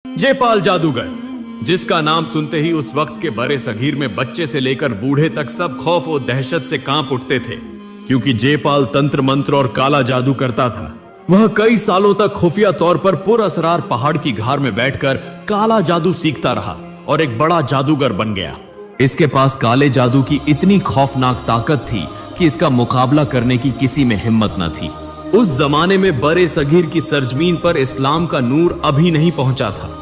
जयपाल जादूगर, जिसका नाम सुनते ही उस वक्त के बड़े सगीर में बच्चे से लेकर बूढ़े तक सब खौफ और दहशत से कांप उठते थे, क्योंकि जयपाल तंत्र मंत्र और काला जादू करता था। वह कई सालों तक खुफिया तौर पर पुरअसरार पहाड़ की घार में बैठकर काला जादू सीखता रहा और एक बड़ा जादूगर बन गया। इसके पास काले जादू की इतनी खौफनाक ताकत थी कि इसका मुकाबला करने की किसी में हिम्मत न थी। उस जमाने में बड़े सगीर की सरजमीन पर इस्लाम का नूर अभी नहीं पहुंचा था।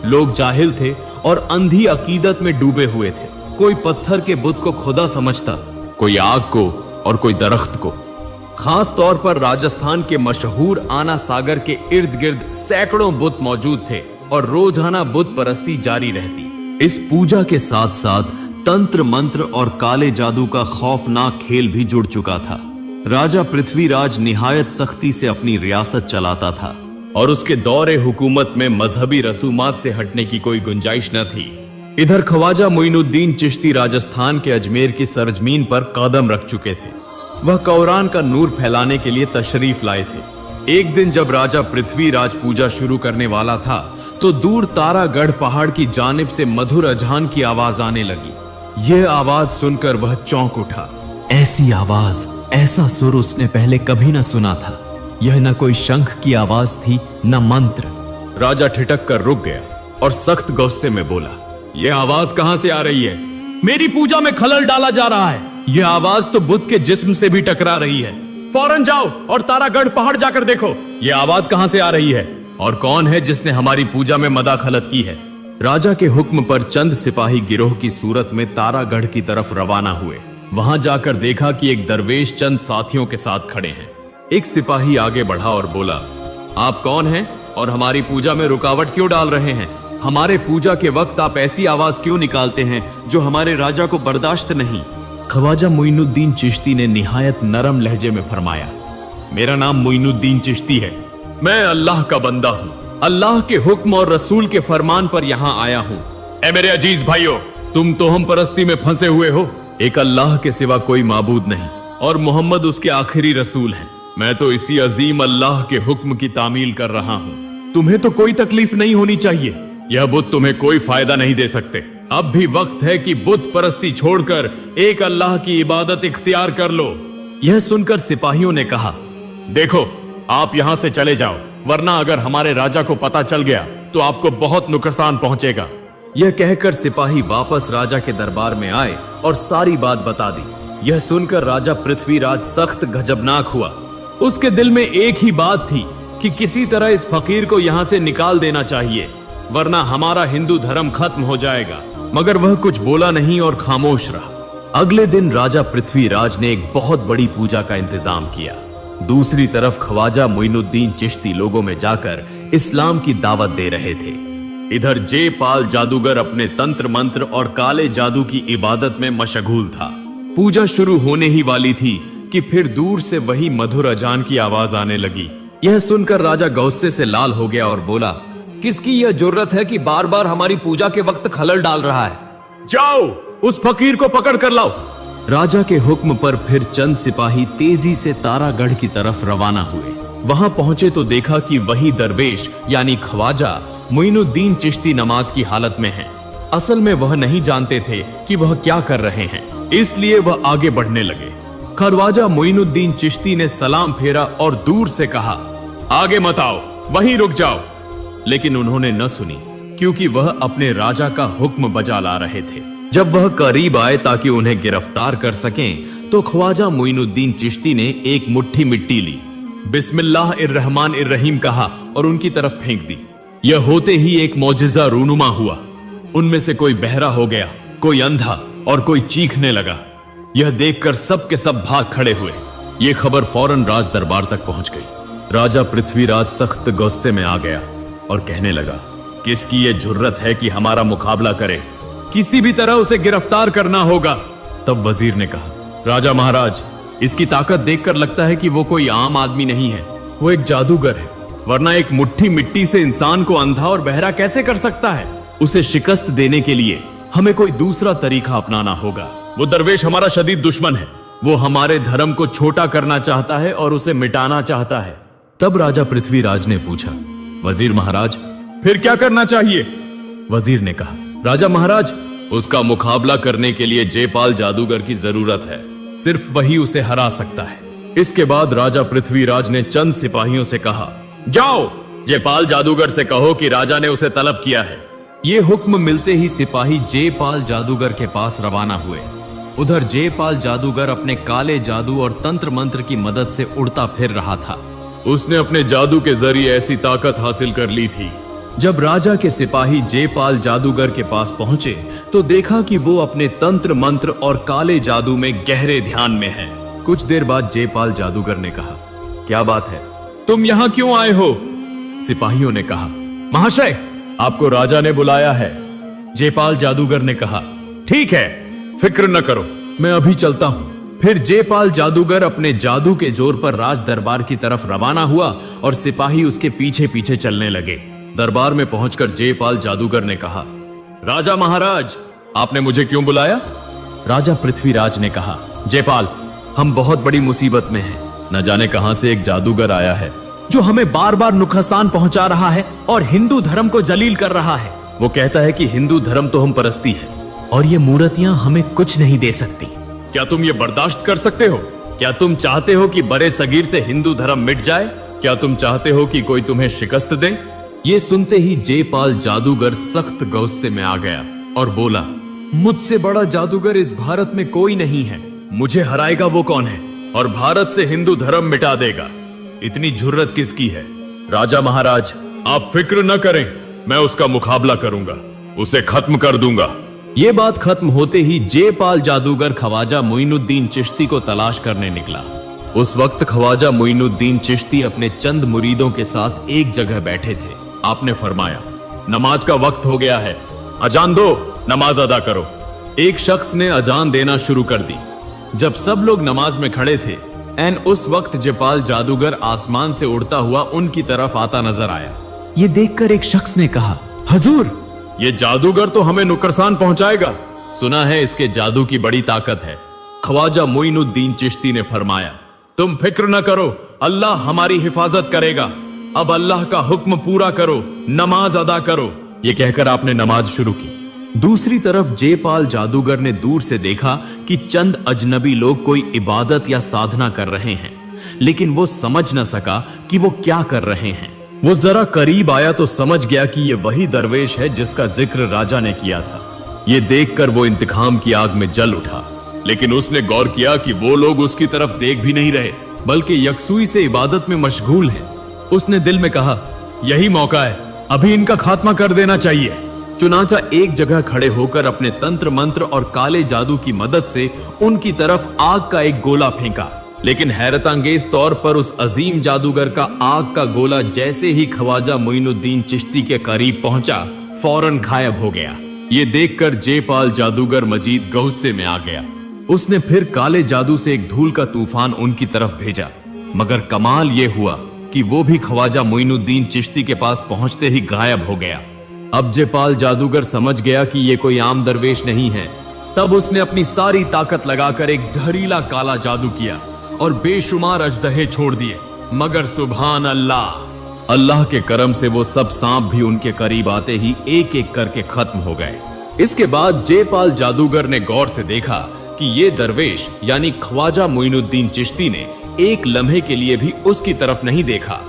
लोग जाहिल थे और अंधी अकीदत में डूबे हुए थे। कोई पत्थर के बुत को खुदा समझता, कोई आग को और कोई दरख्त को। खास तौर पर राजस्थान के मशहूर आना सागर के इर्द गिर्द सैकड़ों बुत मौजूद थे और रोजाना बुत परस्ती जारी रहती। इस पूजा के साथ साथ तंत्र मंत्र और काले जादू का खौफनाक खेल भी जुड़ चुका था। राजा पृथ्वीराज निहायत सख्ती से अपनी रियासत चलाता था और उसके दौरे हुकूमत में मजहबी रसूमात से हटने की कोई गुंजाइश न थी। इधर ख्वाजा मोइनुद्दीन चिश्ती राजस्थान के अजमेर की सरजमीन पर कदम रख चुके थे। वह कुरान का नूर फैलाने के लिए तशरीफ लाए थे। एक दिन जब राजा पृथ्वीराज पूजा शुरू करने वाला था तो दूर तारागढ़ पहाड़ की जानिब से मधुर अजान की आवाज आने लगी। यह आवाज सुनकर वह चौंक उठा। ऐसी आवाज, ऐसा सुर उसने पहले कभी न सुना था। यह न कोई शंख की आवाज थी, न मंत्र। राजा ठिठक कर रुक गया और सख्त गुस्से में बोला, यह आवाज कहां से आ रही है? मेरी पूजा में खलल डाला जा रहा है। यह आवाज तो बुद्ध के जिस्म से भी टकरा रही है। फौरन जाओ और तारागढ़ पहाड़ जाकर देखो, यह आवाज कहां से आ रही है और कौन है जिसने हमारी पूजा में मदाखलत की है। राजा के हुक्म पर चंद सिपाही गिरोह की सूरत में तारागढ़ की तरफ रवाना हुए। वहां जाकर देखा कि एक दरवेश चंद साथियों के साथ खड़े हैं। एक सिपाही आगे बढ़ा और बोला, आप कौन हैं और हमारी पूजा में रुकावट क्यों डाल रहे हैं? हमारे पूजा के वक्त आप ऐसी आवाज क्यों निकालते हैं जो हमारे राजा को बर्दाश्त नहीं? ख्वाजा मोइनुद्दीन चिश्ती ने निहायत नरम लहजे में फरमाया, मेरा नाम मोइनुद्दीन चिश्ती है। मैं अल्लाह का बंदा हूँ। अल्लाह के हुक्म और रसूल के फरमान पर यहाँ आया हूँ। ऐ मेरे अजीज भाइयों, तुम तो हम परस्ती में फंसे हुए हो। एक अल्लाह के सिवा कोई माबूद नहीं और मोहम्मद उसके आखिरी रसूल हैं। मैं तो इसी अजीम अल्लाह के हुक्म की तामील कर रहा हूँ। तुम्हें तो कोई तकलीफ नहीं होनी चाहिए। यह बुत तुम्हें कोई फायदा नहीं दे सकते। अब भी वक्त है कि बुत परस्ती छोड़कर एक अल्लाह की इबादत इख्तियार कर लो। यह सुनकर सिपाहियों ने कहा, देखो आप यहां से चले जाओ, वरना अगर हमारे राजा को पता चल गया तो आपको बहुत नुकसान पहुंचेगा। यह कहकर सिपाही वापस राजा के दरबार में आए और सारी बात बता दी। यह सुनकर राजा पृथ्वीराज सख्त गजबनाक हुआ। उसके दिल में एक ही बात थी कि किसी तरह इस फकीर को यहां से निकाल देना चाहिए, वरना हमारा हिंदू धर्म खत्म हो जाएगा। मगर वह कुछ बोला नहीं और खामोश रहा। अगले दिन राजा पृथ्वीराज ने एक बहुत बड़ी पूजा का इंतजाम किया। दूसरी तरफ ख्वाजा मोइनुद्दीन चिश्ती लोगों में जाकर इस्लाम की दावत दे रहे थे। इधर जयपाल जादूगर अपने तंत्र मंत्र और काले जादू की इबादत में मशगूल था। पूजा शुरू होने ही वाली थी कि फिर दूर से वही मधुर अजान की आवाज आने लगी। यह सुनकर राजा गुस्से से लाल हो गया और बोला, किसकी यह जुर्रत है कि बार बार हमारी पूजा के वक्त खलल डाल रहा है? जाओ उस फकीर को पकड़ कर लाओ। राजा के हुक्म पर फिर चंद सिपाही तेजी से तारागढ़ की तरफ रवाना हुए। वहां पहुंचे तो देखा कि वही दरवेश यानी ख्वाजा मोइनुद्दीन चिश्ती नमाज की हालत में है। असल में वह नहीं जानते थे कि वह क्या कर रहे हैं, इसलिए वह आगे बढ़ने लगे। ख्वाजा मोइनुद्दीन चिश्ती ने सलाम फेरा और दूर से कहा, आगे मत आओ, वहीं रुक जाओ। लेकिन उन्होंने न सुनी, क्योंकि वह अपने राजा का हुक्म बजा ला रहे थे। जब वह करीब आए ताकि उन्हें गिरफ्तार कर सकें, तो ख्वाजा मोइनुद्दीन चिश्ती ने एक मुट्ठी मिट्टी ली, बिस्मिल्लाहिर्रहमानिर्रहीम कहा और उनकी तरफ फेंक दी। यह होते ही एक मौजिजा रूनुमा हुआ। उनमें से कोई बहरा हो गया, कोई अंधा और कोई चीखने लगा। यह देखकर सब के सब भाग खड़े हुए। यह खबर फौरन राज दरबार तक पहुंच गई। राजा पृथ्वीराज सख्त गुस्से में आ गया और कहने लगा, किसकी यह जुर्रत है कि हमारा मुकाबला करे? किसी भी तरह उसे गिरफ्तार करना होगा। तब वजीर ने कहा, राजा महाराज, इसकी ताकत देखकर लगता है कि वो कोई आम आदमी नहीं है, वो एक जादूगर है, वरना एक मुट्ठी मिट्टी से इंसान को अंधा और बहरा कैसे कर सकता है? उसे शिकस्त देने के लिए हमें कोई दूसरा तरीका अपनाना होगा। वो दरवेश हमारा शदीद दुश्मन है। वो हमारे धर्म को छोटा करना चाहता है और उसे मिटाना चाहता है। तब राजा पृथ्वीराज ने पूछा, वजीर महाराज, फिर क्या करना चाहिए? वजीर ने कहा, राजा महाराज, उसका मुकाबला करने के लिए जयपाल जादूगर की जरूरत है। सिर्फ वही उसे हरा सकता है। इसके बाद राजा पृथ्वीराज ने चंद सिपाहियों से कहा, जाओ जयपाल जादूगर से कहो कि राजा ने उसे तलब किया है। ये हुक्म मिलते ही सिपाही जयपाल जादूगर के पास रवाना हुए। उधर जयपाल जादूगर अपने काले जादू और तंत्र मंत्र की मदद से उड़ता फिर रहा था। उसने अपने जादू के जरिए ऐसी ताकत हासिल कर ली थी। जब राजा के सिपाही जयपाल जादूगर के पास पहुंचे तो देखा कि वो अपने तंत्र मंत्र और काले जादू में गहरे ध्यान में है। कुछ देर बाद जयपाल जादूगर ने कहा, क्या बात है, तुम यहां क्यों आए हो? सिपाहियों ने कहा, महाशय, आपको राजा ने बुलाया है। जयपाल जादूगर ने कहा, ठीक है, फिक्र न करो, मैं अभी चलता हूं। फिर जयपाल जादूगर अपने जादू के जोर पर राज दरबार की तरफ रवाना हुआ और सिपाही उसके पीछे पीछे चलने लगे। दरबार में पहुंचकर जयपाल जादूगर ने कहा, राजा महाराज, आपने मुझे क्यों बुलाया? राजा पृथ्वीराज ने कहा, जयपाल, हम बहुत बड़ी मुसीबत में हैं। न जाने कहां से एक जादूगर आया है जो हमें बार बार नुकसान पहुंचा रहा है और हिंदू धर्म को जलील कर रहा है। वो कहता है कि हिंदू धर्म तो हम परस्ती है और ये मूर्तियां हमें कुछ नहीं दे सकती। क्या तुम ये बर्दाश्त कर सकते हो? क्या तुम चाहते हो कि बड़े सगीर से हिंदू धर्म मिट जाए? क्या तुम चाहते हो कि कोई तुम्हें शिकस्त दे? ये सुनते ही जयपाल जादूगर सख्त गुस्से में आ गया और बोला, मुझसे बड़ा जादूगर इस भारत में कोई नहीं है। मुझे हराएगा वो कौन है और भारत से हिंदू धर्म मिटा देगा? इतनी जुर्रत किसकी है? राजा महाराज, आप फिक्र न करें, मैं उसका मुकाबला करूंगा, उसे खत्म कर दूंगा। ये बात खत्म होते ही जयपाल जादूगर ख्वाजा मोइनुद्दीन चिश्ती को तलाश करने निकला। उस वक्त ख्वाजा मोइनुद्दीन चिश्ती अपने चंद मुरीदों के साथ एक जगह बैठे थे। आपने फरमाया, नमाज का वक्त हो गया है, अजान दो, नमाज अदा करो। एक शख्स ने अजान देना शुरू कर दी। जब सब लोग नमाज में खड़े थे, एन उस वक्त जयपाल जादूगर आसमान से उड़ता हुआ उनकी तरफ आता नजर आया। ये देखकर एक शख्स ने कहा, हुजूर, ये जादूगर तो हमें नुकसान पहुंचाएगा। सुना है इसके जादू की बड़ी ताकत है। ख्वाजा मोइनुद्दीन चिश्ती ने फरमाया, तुम फिक्र न करो, अल्लाह हमारी हिफाजत करेगा। अब अल्लाह का हुक्म पूरा करो, नमाज अदा करो। ये कहकर आपने नमाज शुरू की। दूसरी तरफ जयपाल जादूगर ने दूर से देखा कि चंद अजनबी लोग कोई इबादत या साधना कर रहे हैं, लेकिन वो समझ न सका कि वो क्या कर रहे हैं। वो जरा करीब आया तो समझ गया कि ये वही दरवेश है जिसका जिक्र राजा ने किया था। ये देखकर वो इंतकाम की आग में जल उठा, लेकिन उसने गौर किया कि वो लोग उसकी तरफ देख भी नहीं रहे, बल्कि यकसुई से इबादत में मशगूल हैं। उसने दिल में कहा, यही मौका है, अभी इनका खात्मा कर देना चाहिए। चुनाचा एक जगह खड़े होकर अपने तंत्र मंत्र और काले जादू की मदद से उनकी तरफ आग का एक गोला फेंका, लेकिन हैरतअंगेज तौर पर उस अजीम जादूगर का आग का गोला जैसे ही ख्वाजा मोइनुद्दीन चिश्ती के करीब पहुंचा, फौरन गायब हो गया। ये देखकर जयपाल जादूगर मजीद गुस्से में आ गया। उसने फिर काले जादू से एक धूल का तूफान उनकी तरफ भेजा, मगर कमाल ये हुआ कि वो भी ख्वाजा मोइनुद्दीन चिश्ती के पास पहुंचते ही गायब हो गया। अब जयपाल जादूगर समझ गया कि ये कोई आम दरवेश नहीं है। तब उसने अपनी सारी ताकत लगाकर एक जहरीला काला जादू किया और बेशुमार अजदहे छोड़ दिए, मगर सुभान अल्लाह, अल्लाह के करम से वो सब सांप भी उनके करीब आते ही एक एक करके खत्म हो गए। इसके बाद जयपाल जादूगर ने गौर से देखा कि ये दरवेश यानी ख्वाजा मोइनुद्दीन चिश्ती ने एक लम्हे के लिए भी उसकी तरफ नहीं देखा।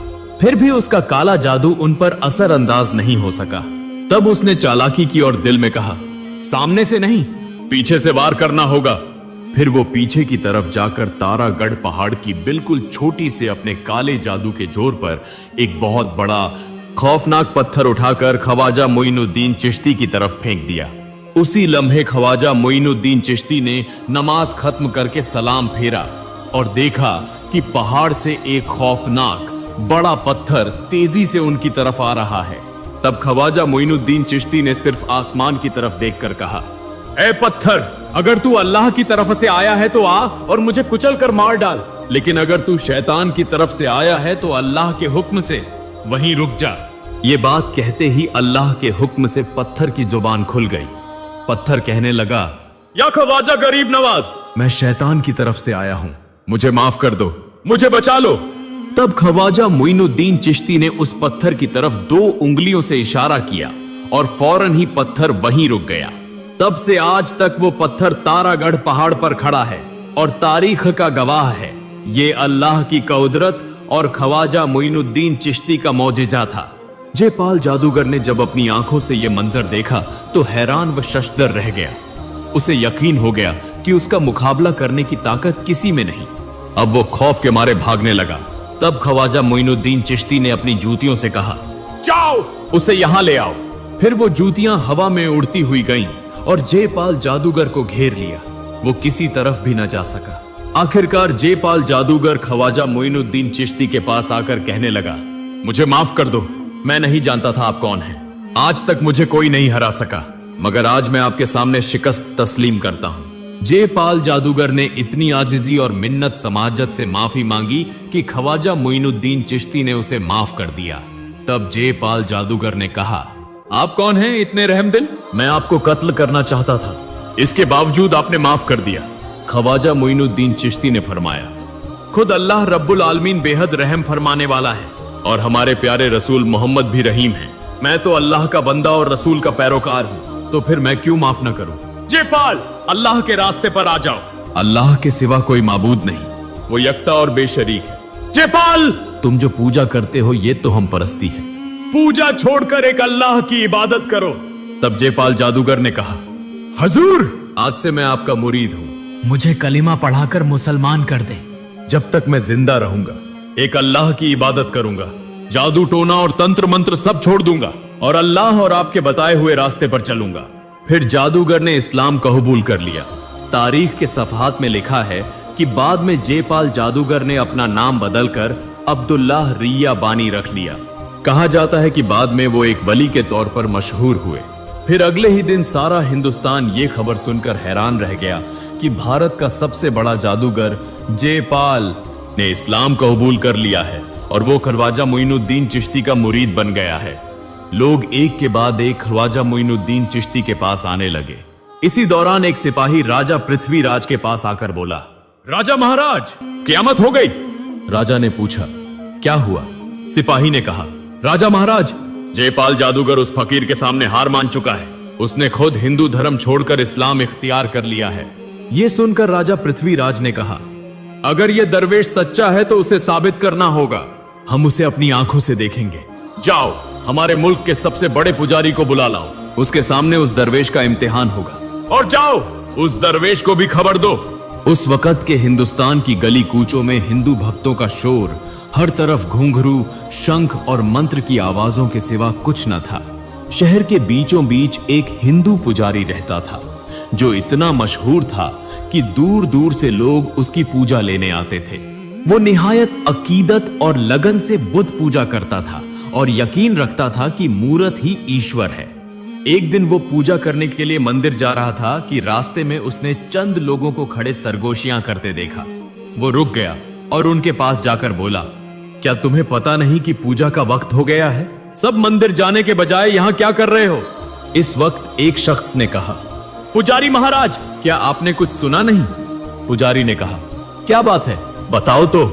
फिर भी उसका काला जादू उन पर असर अंदाज नहीं हो सका। तब उसने चालाकी की और दिल में कहा, सामने से नहीं, पीछे से वार करना होगा। फिर वो पीछे की तरफ जाकर तारागढ़ पहाड़ की बिल्कुल छोटी से अपने काले जादू के जोर पर एक बहुत बड़ा खौफनाक पत्थर उठाकर ख्वाजा मोइनुद्दीन चिश्ती की तरफ फेंक दिया। उसी लम्हे ख्वाजा मोइनुद्दीन चिश्ती ने नमाज खत्म करके सलाम फेरा और देखा कि पहाड़ से एक खौफनाक बड़ा पत्थर तेजी से उनकी तरफ आ रहा है। तब ख्वाजा मोइनुद्दीन चिश्ती ने सिर्फ आसमान की तरफ देखकर कहा, ए पत्थर, अगर तू अल्लाह की तरफ से आया है तो आ और मुझे कुचल कर मार डाल, लेकिन अगर तू शैतान की तरफ से आया है तो अल्लाह के हुक्म से वहीं रुक जा। ये बात कहते ही अल्लाह के हुक्म से पत्थर की जुबान खुल गई। पत्थर कहने लगा, या ख्वाजा गरीब नवाज, मैं शैतान की तरफ से आया हूं, मुझे माफ कर दो, मुझे बचा लो। तब ख्वाजा मोइनुद्दीन चिश्ती ने उस पत्थर की तरफ 2 उंगलियों से इशारा किया और फौरन ही पत्थर वहीं रुक गया। तब से आज तक वो पत्थर तारागढ़ पहाड़ पर खड़ा है और तारीख का गवाह है। ये अल्लाह की कुदरत और ख्वाजा मोइनुद्दीन चिश्ती का मौजिजा था। जयपाल जादूगर ने जब अपनी आंखों से यह मंजर देखा तो हैरान व शशदर रह गया। उसे यकीन हो गया कि उसका मुकाबला करने की ताकत किसी में नहीं। अब वो खौफ के मारे भागने लगा। तब ख्वाजा मोइनुद्दीन चिश्ती ने अपनी जूतियों से कहा, जाओ उसे यहां ले आओ। फिर वो जूतियां हवा में उड़ती हुई गईं और जयपाल जादूगर को घेर लिया। वो किसी तरफ भी न जा सका। आखिरकार जयपाल जादूगर ख्वाजा मोइनुद्दीन चिश्ती के पास आकर कहने लगा, मुझे माफ कर दो, मैं नहीं जानता था आप कौन हैं। आज तक मुझे कोई नहीं हरा सका, मगर आज मैं आपके सामने शिकस्त तस्लीम करता हूं। जयपाल जादूगर ने इतनी आजिजी और मिन्नत समाजत से माफी मांगी कि ख्वाजा मोइनुद्दीन चिश्ती ने उसे माफ कर दिया। तब जयपाल जादूगर ने कहा, आप कौन हैं इतने रहमदिल? मैं आपको कत्ल करना चाहता था, इसके बावजूद आपने माफ कर दिया। ख्वाजा मोइनुद्दीन चिश्ती ने फरमाया, खुद अल्लाह रब्बुल आलमीन बेहद रहम फरमाने वाला है और हमारे प्यारे रसूल मोहम्मद भी रहीम हैं। मैं तो अल्लाह का बंदा और रसूल का पैरोकार हूं, तो फिर मैं क्यों माफ न करूं? जयपाल, अल्लाह के रास्ते पर आ जाओ। अल्लाह के सिवा कोई माबूद नहीं, वो यकता और बेशरीक है। जयपाल, तुम जो पूजा करते हो ये तो हम परस्ती है। पूजा छोड़कर एक अल्लाह की इबादत करो। तब जयपाल जादूगर ने कहा, हजूर, आज से मैं आपका मुरीद हूं, मुझे कलिमा पढ़ाकर मुसलमान कर दे। जब तक मैं जिंदा रहूंगा एक अल्लाह की इबादत करूंगा, जादू टोना और तंत्र मंत्र सब छोड़ दूंगा और अल्लाह और आपके बताए हुए रास्ते पर चलूंगा। फिर जादूगर ने इस्लाम कबूल कर लिया। तारीख के सफहात में लिखा है कि बाद में जयपाल जादूगर ने अपना नाम बदलकर अब्दुल्लाह रिया बानी रख लिया। कहा जाता है कि बाद में वो एक वली के तौर पर मशहूर हुए। फिर अगले ही दिन सारा हिंदुस्तान ये खबर सुनकर हैरान रह गया कि भारत का सबसे बड़ा जादूगर जयपाल ने इस्लाम कबूल कर लिया है और वो ख्वाजा मोइनुद्दीन चिश्ती का मुरीद बन गया है। लोग एक के बाद एक ख्वाजा मोइनुद्दीन चिश्ती के पास आने लगे। इसी दौरान एक सिपाही राजा पृथ्वीराज के पास आकर बोला, राजा महाराज, क़यामत हो गई। राजा ने पूछा, क्या हुआ? सिपाही ने कहा, राजा महाराज, जयपाल जादूगर उस फकीर के सामने हार मान चुका है। उसने खुद हिंदू धर्म छोड़कर इस्लाम इख्तियार कर लिया है। यह सुनकर राजा पृथ्वीराज ने कहा, अगर यह दरवेश सच्चा है तो उसे साबित करना होगा। हम उसे अपनी आंखों से देखेंगे। जाओ, हमारे मुल्क के सबसे बड़े पुजारी को बुला लाओ, उसके सामने उस दरवेश का इम्तिहान होगा। और जाओ, उस दरवेश को भी खबर दो। उस वक्त के हिंदुस्तान की गली कूचों में हिंदू भक्तों का शोर, हर तरफ घुंघरू, शंख और मंत्र की आवाजों के सिवा कुछ न था। शहर के बीचों बीच एक हिंदू पुजारी रहता था जो इतना मशहूर था कि दूर दूर से लोग उसकी पूजा लेने आते थे। वो निहायत अकीदत और लगन से बुद्ध पूजा करता था और यकीन रखता था कि मूरत ही ईश्वर है। एक दिन वो पूजा करने के लिए मंदिर जा रहा था कि रास्ते में उसने चंद लोगों को खड़े सरगोशियां करते देखा। वो रुक गया और उनके पास जाकर बोला, क्या तुम्हें पता नहीं कि पूजा का वक्त हो गया है? सब मंदिर जाने के बजाय यहां क्या कर रहे हो? इस वक्त एक शख्स ने कहा, पुजारी महाराज, क्या आपने कुछ सुना नहीं? पुजारी ने कहा, क्या बात है, बताओ तो।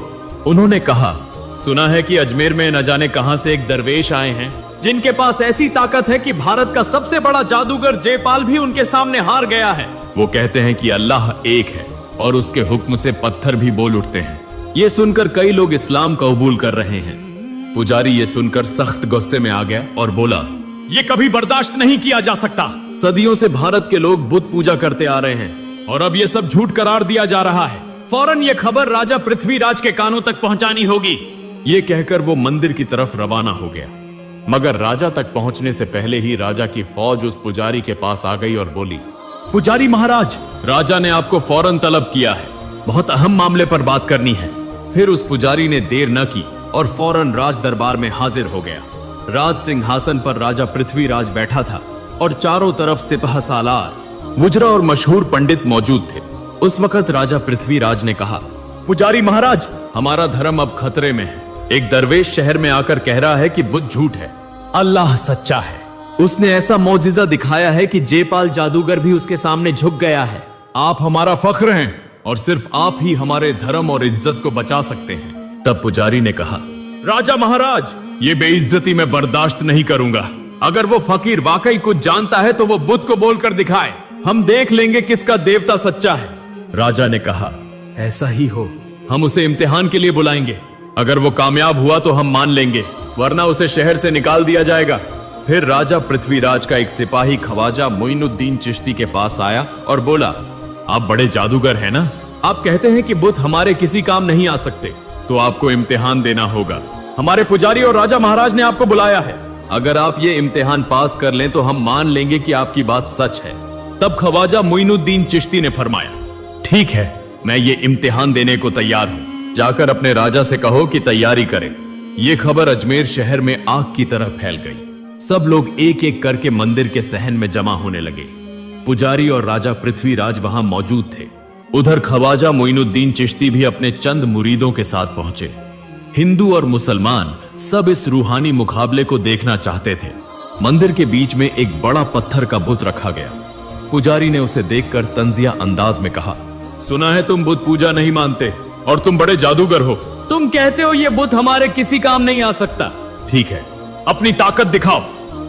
उन्होंने कहा, सुना है कि अजमेर में न जाने कहां से एक दरवेश आए हैं जिनके पास ऐसी ताकत है कि भारत का सबसे बड़ा जादूगर जयपाल भी उनके सामने हार गया है। वो कहते हैं कि अल्लाह एक है और उसके हुक्म से पत्थर भी बोल उठते हैं। ये सुनकर कई लोग इस्लाम कबूल कर रहे हैं। पुजारी ये सुनकर सख्त गुस्से में आ गया और बोला, ये कभी बर्दाश्त नहीं किया जा सकता। सदियों से भारत के लोग बुद्ध पूजा करते आ रहे हैं और अब ये सब झूठ करार दिया जा रहा है। फौरन ये खबर राजा पृथ्वीराज के कानों तक पहुंचानी होगी। ये कहकर वो मंदिर की तरफ रवाना हो गया, मगर राजा तक पहुंचने से पहले ही राजा की फौज उस पुजारी के पास आ गई और बोली, पुजारी महाराज, राजा ने आपको फौरन तलब किया है, बहुत अहम मामले पर बात करनी है। फिर उस पुजारी ने देर न की और फौरन राज दरबार में हाजिर हो गया। राज सिंहासन पर राजा पृथ्वीराज बैठा था और चारों तरफ सिपह सालार, वुजरा और मशहूर पंडित मौजूद थे। उस वक्त राजा पृथ्वीराज ने कहा, पुजारी महाराज, हमारा धर्म अब खतरे में है। एक दरवेश शहर में आकर कह रहा है कि बुद्ध झूठ है, अल्लाह सच्चा है। उसने ऐसा मौजिजा दिखाया है कि जयपाल जादूगर भी उसके सामने झुक गया है। आप हमारा फख्र हैं और सिर्फ आप ही हमारे धर्म और इज्जत को बचा सकते हैं। तब पुजारी ने कहा, राजा महाराज, ये बेइज्जती मैं बर्दाश्त नहीं करूंगा। अगर वो फकीर वाकई कुछ जानता है तो वो बुद्ध को बोलकर दिखाए, हम देख लेंगे किसका देवता सच्चा है। राजा ने कहा, ऐसा ही हो, हम उसे इम्तिहान के लिए बुलाएंगे। अगर वो कामयाब हुआ तो हम मान लेंगे, वरना उसे शहर से निकाल दिया जाएगा। फिर राजा पृथ्वीराज का एक सिपाही ख्वाजा मोइनुद्दीन चिश्ती के पास आया और बोला, आप बड़े जादूगर हैं ना? आप कहते हैं कि बुद्ध हमारे किसी काम नहीं आ सकते, तो आपको इम्तिहान देना होगा। हमारे पुजारी और राजा महाराज ने आपको बुलाया है। अगर आप ये इम्तिहान पास कर लें तो हम मान लेंगे कि आपकी बात सच है। तब ख्वाजा मोइनुद्दीन चिश्ती ने फरमाया, ठीक है, मैं ये इम्तिहान देने को तैयार हूं। जाकर अपने राजा से कहो कि तैयारी करे। ये खबर अजमेर शहर में आग की तरह फैल गई। सब लोग एक एक करके मंदिर के सहन में जमा होने लगे। पुजारी और राजा पृथ्वीराज वहां मौजूद थे। उधर ख्वाजा मोइनुद्दीन चिश्ती भी अपने चंद मुरीदों के साथ पहुंचे। हिंदू और मुसलमान सब इस रूहानी मुकाबले को देखना चाहते थे। मंदिर के बीच में एक बड़ा पत्थर का बुत रखा गया। पुजारी ने उसे देखकर तंजिया अंदाज में कहा, सुना है तुम बुत पूजा नहीं मानते और तुम बड़े जादूगर हो। तुम कहते हो ये बुत हमारे किसी काम नहीं आ सकता। ठीक है, अपनी ताकत दिखाओ।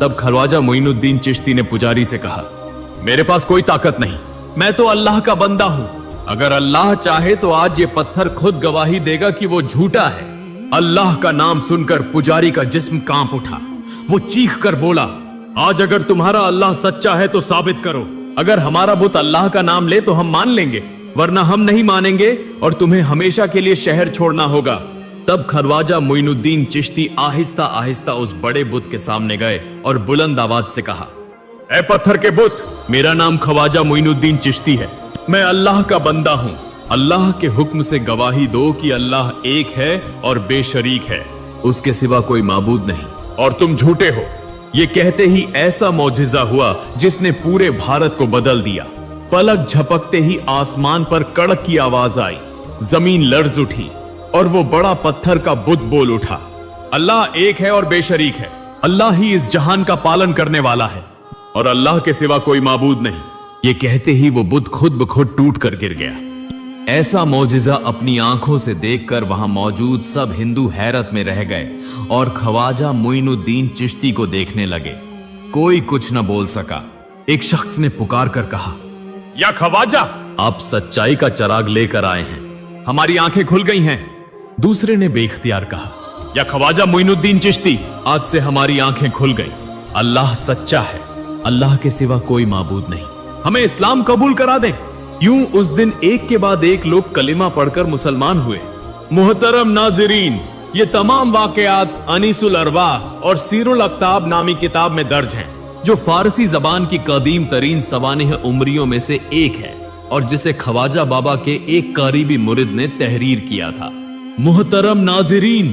तब ख्वाजा मोइनुद्दीन चिश्ती ने पुजारी से कहा, मेरे पास कोई ताकत नहीं, मैं तो अल्लाह का बंदा हूं। अगर अल्लाह चाहे तो आज ये पत्थर खुद गवाही देगा कि वो झूठा है। अल्लाह का नाम सुनकर पुजारी का जिस्म कांप उठा। वो चीख कर बोला, आज अगर तुम्हारा अल्लाह सच्चा है तो साबित करो। अगर हमारा बुत अल्लाह का नाम ले तो हम मान लेंगे, वरना हम नहीं मानेंगे और तुम्हें हमेशा के लिए शहर छोड़ना होगा। तब ख्वाजा मोइनुद्दीन चिश्ती आहिस्ता आहिस्ता उस बड़े बुत के सामने गए और बुलंद आवाज से कहा, ऐ पत्थर के बुत, मेरा नाम ख्वाजा मोइनुद्दीन चिश्ती है। मैं अल्लाह का बंदा हूं। अल्लाह के हुक्म से गवाही दो कि अल्लाह एक है और बेशरीक है, उसके सिवा कोई माबूद नहीं, और तुम झूठे हो। ये कहते ही ऐसा मौजिजा हुआ जिसने पूरे भारत को बदल दिया। पलक झपकते ही आसमान पर कड़क की आवाज आई, जमीन लर्ज उठी और वो बड़ा पत्थर का बुत बोल उठा, अल्लाह एक है और बेशरीक है। अल्लाह ही इस जहान का पालन करने वाला है और अल्लाह के सिवा कोई माबूद नहीं। ये कहते ही वो बुत खुद ब खुद टूट कर गिर गया। ऐसा मौजिजा अपनी आंखों से देखकर वहां मौजूद सब हिंदू हैरत में रह गए और ख्वाजा मोइनुद्दीन चिश्ती को देखने लगे। कोई कुछ न बोल सका। एक शख्स ने पुकार कर कहा, या ख्वाजा, आप सच्चाई का चिराग लेकर आए हैं, हमारी आंखें खुल गई हैं। दूसरे ने बेख्तियार कहा, या ख्वाजा मोइनुद्दीन चिश्ती, आज से हमारी आंखें खुल गई। अल्लाह सच्चा है, अल्लाह के सिवा कोई माबूद नहीं, हमें इस्लाम कबूल करा दें। यूं उस दिन एक के बाद एक लोग कलिमा पढ़कर मुसलमान हुए। मुहतरम नाज़रीन, ये तमाम वाकयात अनीसुल अरवाह और सीरुल अख्ताब नामी किताब में दर्ज हैं, जो फारसी जबान की कदीम तरीन सवानिह उमरियों में से एक है और जिसे ख्वाजा बाबा के एक करीबी मुरिद ने तहरीर किया था। मुहतरम नाज़रीन,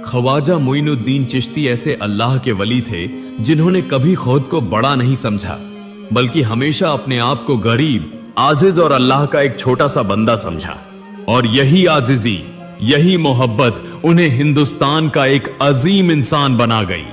ख्वाजा मोइनुद्दीन चिश्ती ऐसे अल्लाह के वली थे जिन्होंने कभी खुद को बड़ा नहीं समझा, बल्कि हमेशा अपने आप को गरीब, आजिज और अल्लाह का एक छोटा सा बंदा समझा। और यही आजिजी, यही मोहब्बत उन्हें हिंदुस्तान का एक अजीम इंसान बना गई।